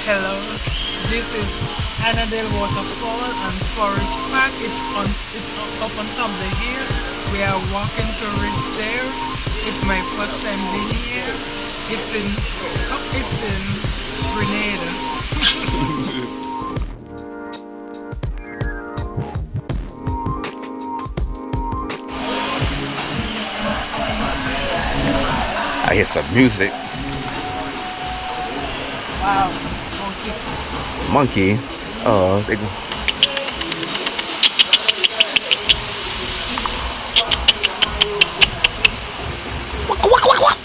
Hello, this is Annandale Waterfall and Forest Park. Up on top of the hill. We are walking to reach there. It's my first time being here. It's in Grenada. I hear some music. Wow, Monkey. Oh, they go. Waka, waka, waka, waka.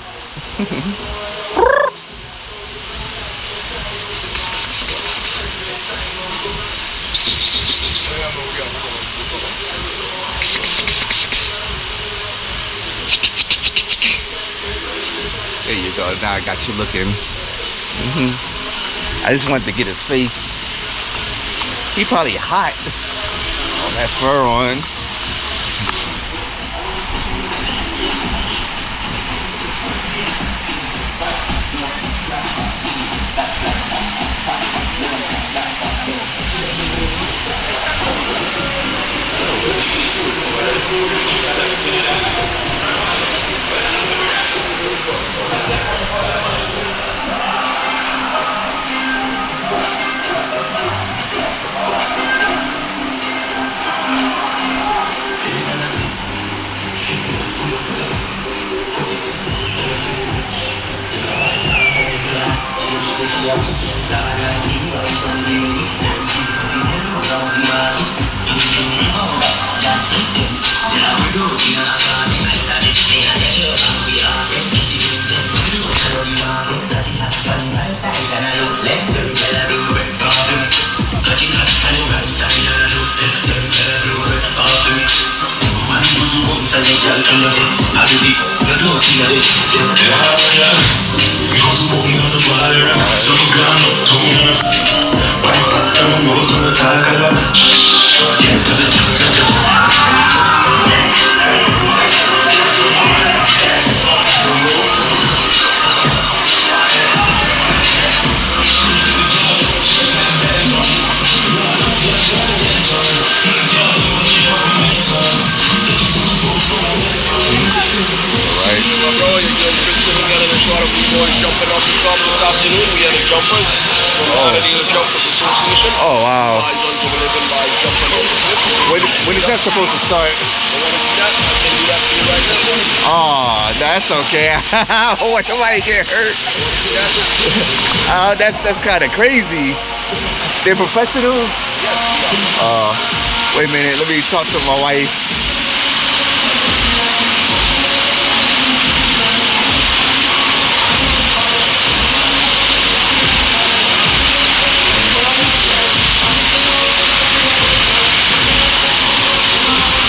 There you go. Now I got you looking. I just wanted to get his face. He probably hot. All that fur on. Jumping off the top this afternoon. We had a jumpers from Annandale Jumpers Association. Oh wow. I done to the living by jumping off the cliff. When is that supposed to start? You want to see that? I can do that for you right now. Oh, that's okay. I don't want somebody to get hurt. That's kind of crazy. They're professionals? Yes. Wait a minute. Let me talk to my wife.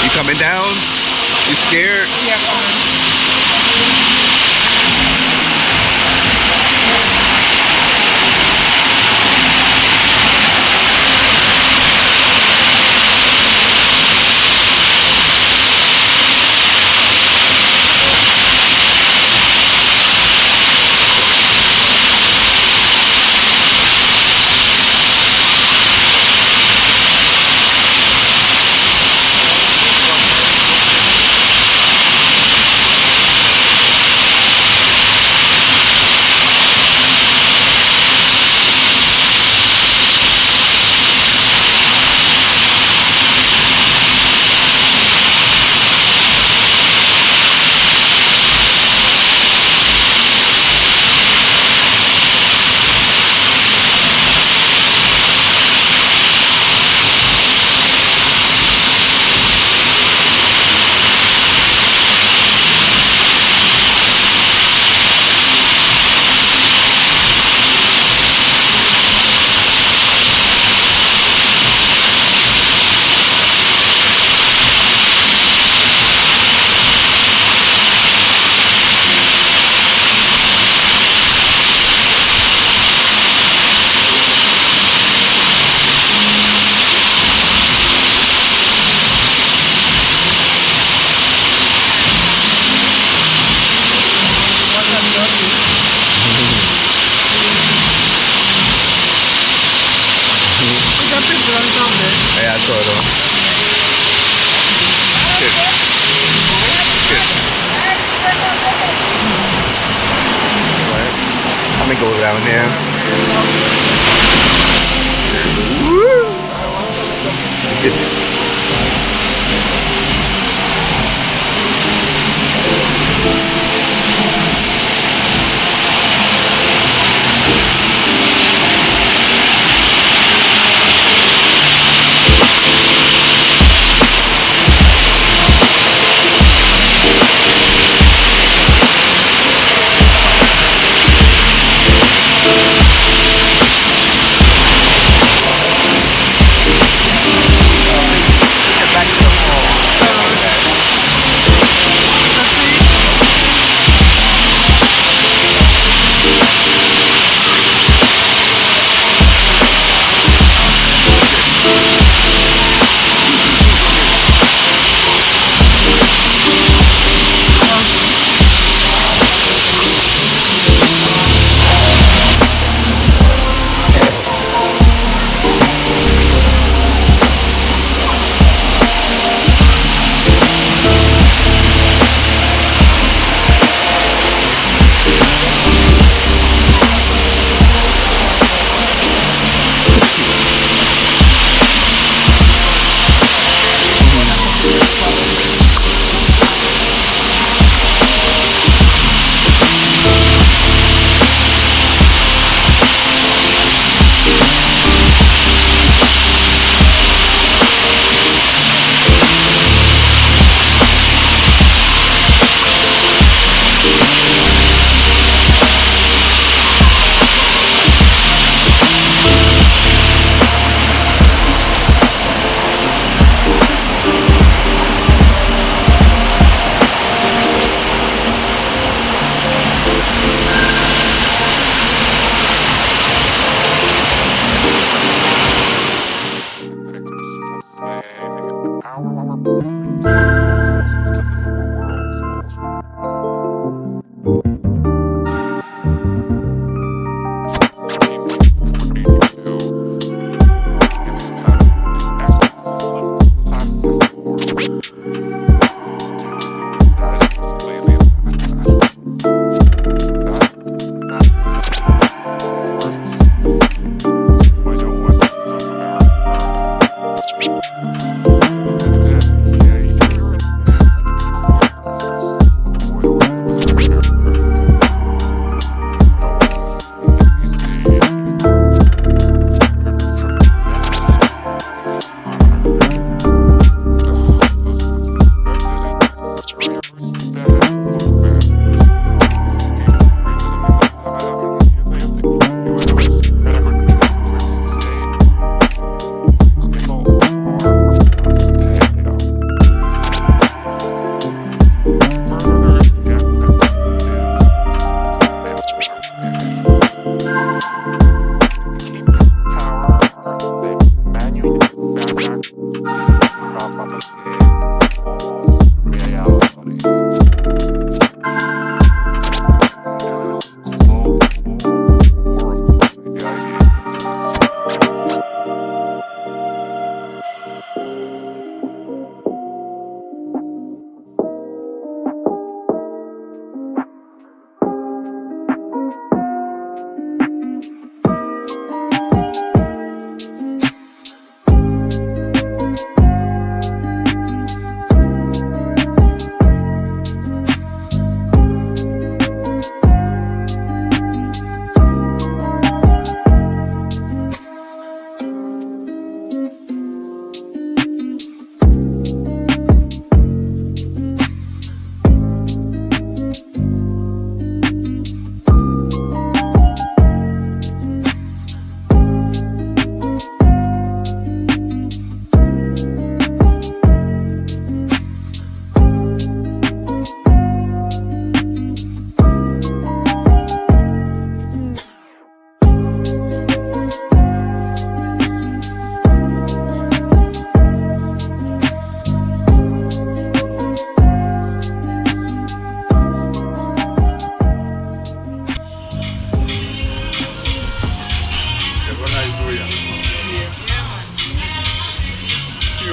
You coming down? You scared? Yeah, me go down there.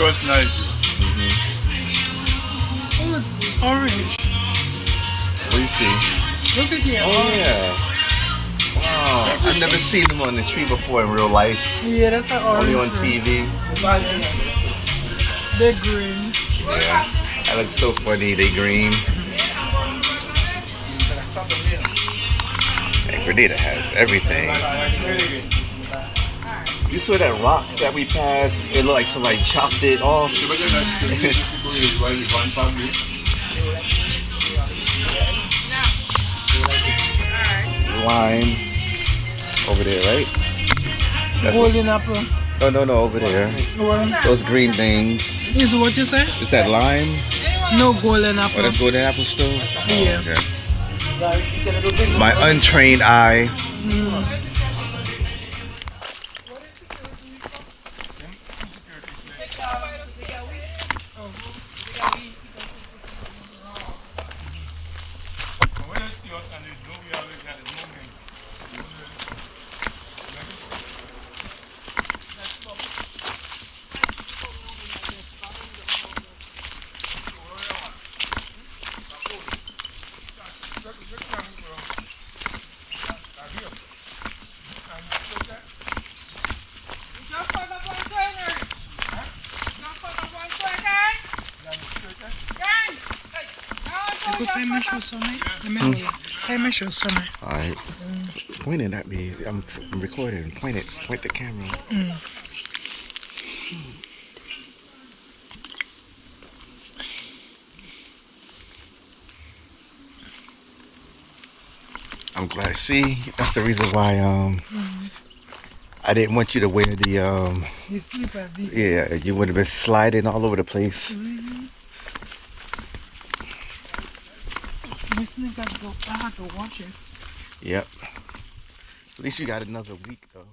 was nice. Oh, orange. What do you see? Look at here. Oh yeah. Wow. Oh, I've never seen them on the tree before in real life. Yeah, that's an orange Only on tree. TV. They're green. Yeah, that looks so funny. They green. And Grenada has everything. You saw that rock that we passed? It looked like somebody chopped it off. Lime over there, right? Golden apple. No, over there. What? Those green things. Is what you say? Is that lime? No golden Oh, apple. that's golden apple still? Yeah. Okay. My untrained eye. Time measure something. Time measure something. Alright. Pointing at me. I'm recording. Point the camera. I'm glad. See, that's the reason why I didn't want you to wear the You slippers. yeah, you would have been sliding all over the place. My sneakers go. I have to wash it. Yep. At least you got another week though.